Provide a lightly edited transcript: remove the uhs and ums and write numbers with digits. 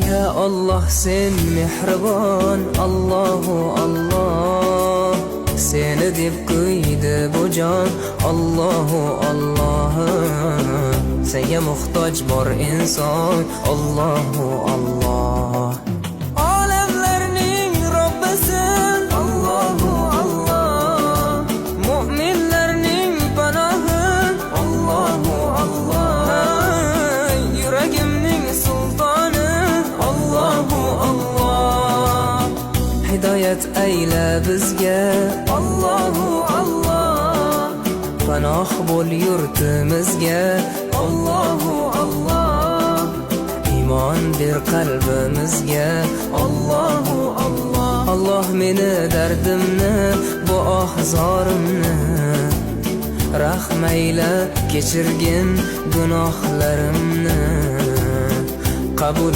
Ya Allah sen mehribon, Allohu Allah. Seni deb qo'ydi bu jon, Allohu Allah. Senga muhtoj bor inson, Allohu Allah. Olamlarning Robbisin, Allohu Allah. Mu'minlarning panohi, Allohu Allah. Yuragimning sultoni, Allohu Allah. Hidoyat ayla bizga, Allohu Allah. Panoh bo'l yurtimizga, Allohu Allah. Iymon ber qalbimizga, Allohu Allah. Allah meni dardimni, bu ohzorimni rahmayla kechirgin gunohlarimni. Qabul